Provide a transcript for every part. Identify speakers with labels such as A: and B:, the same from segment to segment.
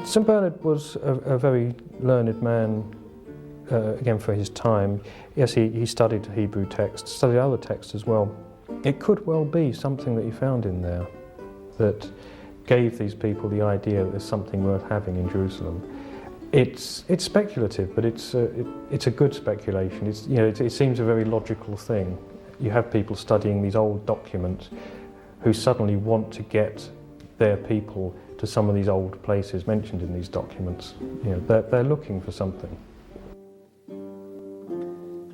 A: St Bernard was a very learned man, again for his time. Yes, he studied Hebrew texts, studied other texts as well. It could well be something that he found in there that gave these people the idea that there's something worth having in Jerusalem. It's speculative, but it's a good speculation. It seems a very logical thing. You have people studying these old documents who suddenly want to get their people to some of these old places mentioned in these documents. They're looking for something.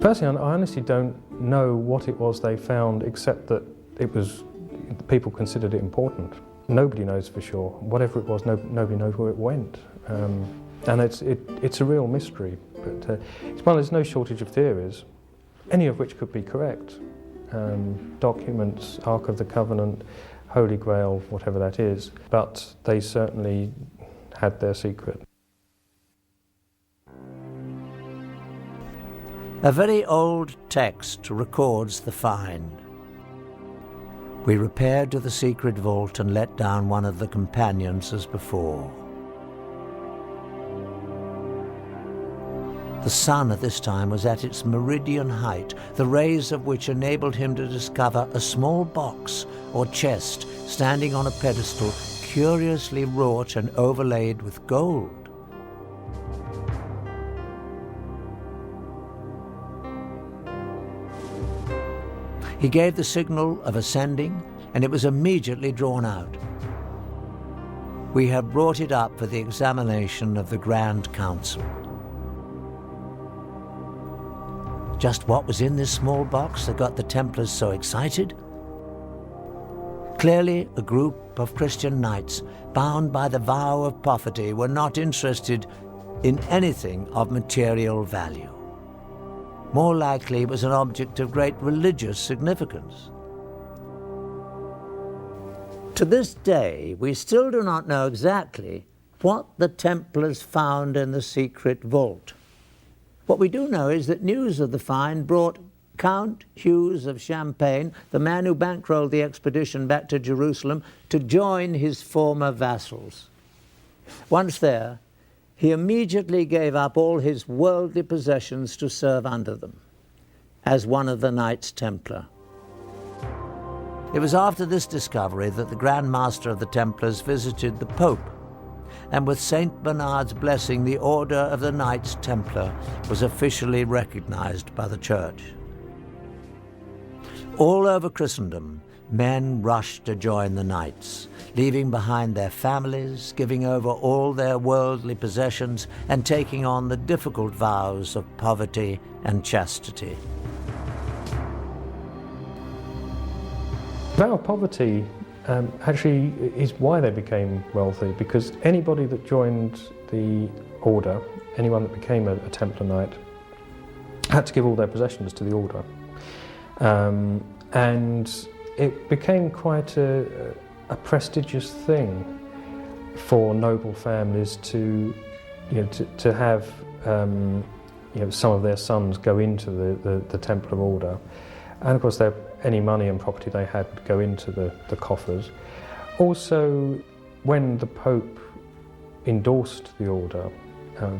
A: Personally, I honestly don't know what it was they found, except that people considered it important. Nobody knows for sure. Whatever it was, nobody knows where it went. And it's a real mystery. But there's no shortage of theories, any of which could be correct. Documents, Ark of the Covenant, Holy Grail, whatever that is, but they certainly had their secret.
B: A very old text records the find. We repaired to the secret vault and let down one of the companions as before. The sun at this time was at its meridian height, the rays of which enabled him to discover a small box or chest standing on a pedestal curiously wrought and overlaid with gold. He gave the signal of ascending, and it was immediately drawn out. We had brought it up for the examination of the Grand Council. Just what was in this small box that got the Templars so excited? Clearly, a group of Christian knights, bound by the vow of poverty, were not interested in anything of material value. More likely, it was an object of great religious significance. To this day, we still do not know exactly what the Templars found in the secret vault. What we do know is that news of the find brought Count Hughes of Champagne, the man who bankrolled the expedition back to Jerusalem, to join his former vassals. Once there, he immediately gave up all his worldly possessions to serve under them, as one of the Knights Templar. It was after this discovery that the Grand Master of the Templars visited the Pope, and with St. Bernard's blessing, the Order of the Knights Templar was officially recognized by the Church. All over Christendom, men rushed to join the Knights, leaving behind their families, giving over all their worldly possessions, and taking on the difficult vows of poverty and chastity.
A: The vow of poverty actually is why they became wealthy, because anybody that joined the order, anyone that became a Templar Knight, had to give all their possessions to the order. And it became quite a prestigious thing for noble families to have some of their sons go into the Templar order, and of course any money and property they had would go into the coffers. Also, when the Pope endorsed the order,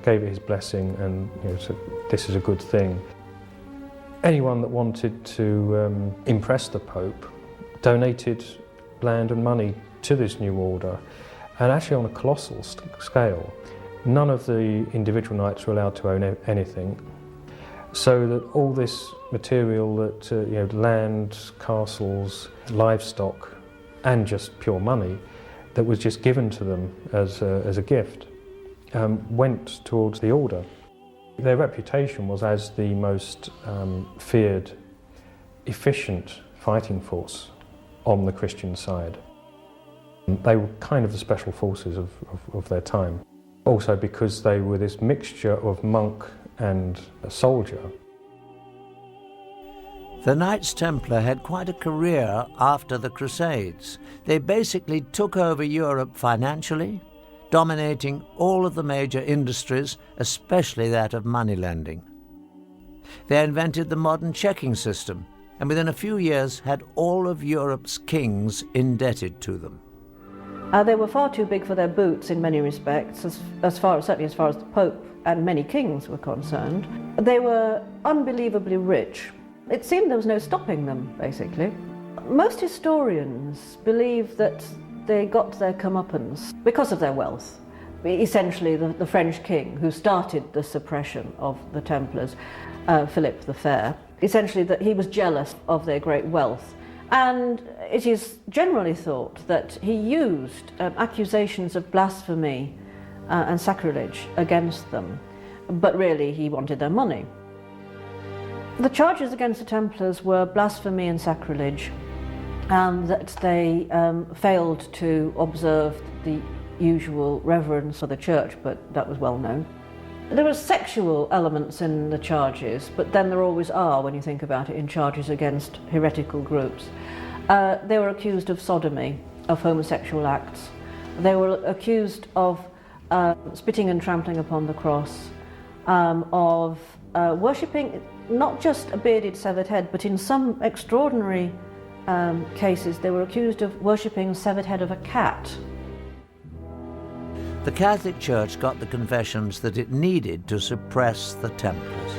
A: gave it his blessing, and said this is a good thing, anyone that wanted to impress the Pope donated land and money to this new order, and actually on a colossal scale. None of the individual knights were allowed to own anything, so that all this material, that land, castles, livestock, and just pure money that was just given to them as a gift, went towards the order. Their reputation was as the most feared, efficient fighting force on the Christian side. They were kind of the special forces of their time. Also because they were this mixture of monk and a soldier.
B: The Knights Templar had quite a career after the Crusades. They basically took over Europe financially, dominating all of the major industries, especially that of moneylending. They invented the modern checking system, and within a few years had all of Europe's kings indebted to them.
C: They were far too big for their boots in many respects, certainly as far as the Pope and many kings were concerned. They were unbelievably rich. It seemed there was no stopping them, basically. Most historians believe that they got their comeuppance because of their wealth. Essentially, the French king who started the suppression of the Templars, Philip the Fair, essentially that he was jealous of their great wealth. And it is generally thought that he used accusations of blasphemy and sacrilege against them, but really he wanted their money. The charges against the Templars were blasphemy and sacrilege, and that they failed to observe the usual reverence for the church, but that was well known. There were sexual elements in the charges, but then there always are when you think about it in charges against heretical groups. They were accused of sodomy, of homosexual acts. They were accused of spitting and trampling upon the cross, of worshipping not just a bearded severed head, but in some extraordinary cases they were accused of worshipping the severed head of a cat.
B: The Catholic Church got the confessions that it needed to suppress the Templars.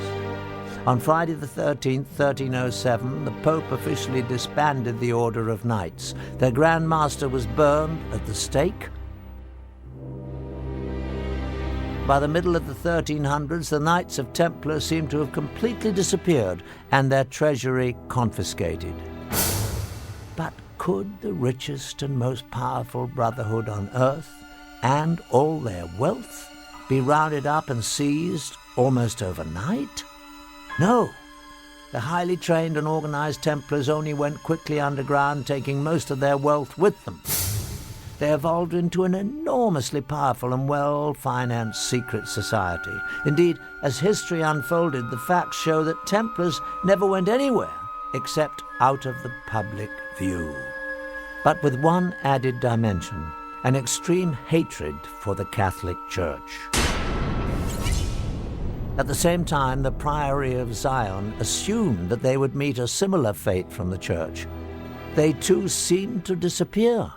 B: On Friday the 13th, 1307, the Pope officially disbanded the Order of Knights. Their Grand Master was burned at the stake. By the middle of the 1300s, the Knights of Templar seemed to have completely disappeared and their treasury confiscated. But could the richest and most powerful brotherhood on earth and all their wealth be rounded up and seized almost overnight? No. The highly trained and organized Templars only went quickly underground, taking most of their wealth with them. They evolved into an enormously powerful and well-financed secret society. Indeed, as history unfolded, the facts show that Templars never went anywhere except out of the public view. But with one added dimension: an extreme hatred for the Catholic Church. At the same time, the Priory of Zion assumed that they would meet a similar fate from the Church. They too seemed to disappear,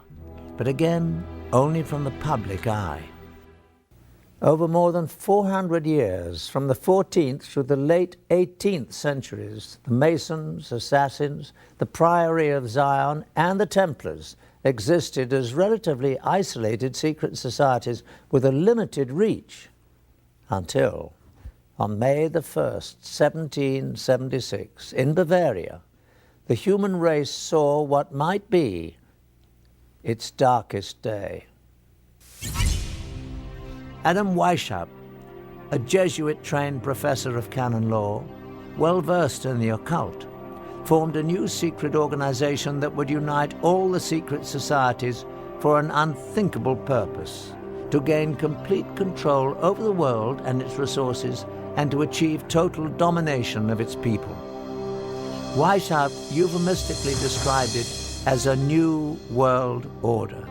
B: but again, only from the public eye. Over more than 400 years, from the 14th through the late 18th centuries, the Masons, Assassins, the Priory of Zion, and the Templars existed as relatively isolated secret societies with a limited reach, until on May the 1st, 1776, in Bavaria, the human race saw what might be its darkest day. Adam Weishaupt, a Jesuit-trained professor of canon law, well-versed in the occult, formed a new secret organization that would unite all the secret societies for an unthinkable purpose: to gain complete control over the world and its resources, and to achieve total domination of its people. Weishaupt euphemistically described it as a new world order.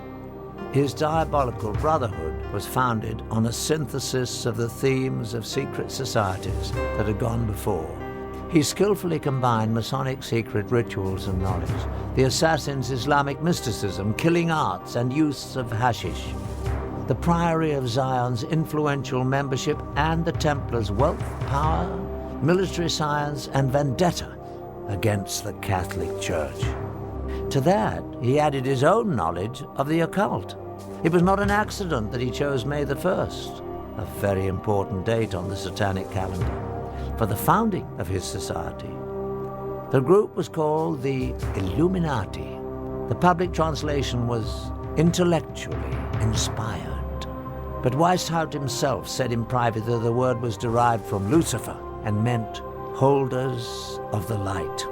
B: His diabolical brotherhood was founded on a synthesis of the themes of secret societies that had gone before. He skillfully combined Masonic secret rituals and knowledge, the Assassins' Islamic mysticism, killing arts, and use of hashish, the Priory of Zion's influential membership, and the Templars' wealth, power, military science, and vendetta against the Catholic Church. To that, he added his own knowledge of the occult. It was not an accident that he chose May the 1st, a very important date on the Satanic calendar, for the founding of his society. The group was called the Illuminati. The public translation was intellectually inspired. But Weishaupt himself said in private that the word was derived from Lucifer and meant holders of the light.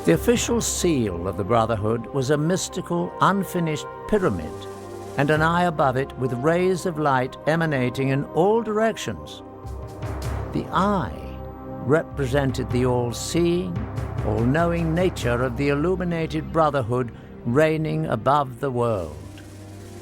B: The official seal of the Brotherhood was a mystical, unfinished pyramid, and an eye above it with rays of light emanating in all directions. The eye represented the all-seeing, all-knowing nature of the illuminated Brotherhood reigning above the world.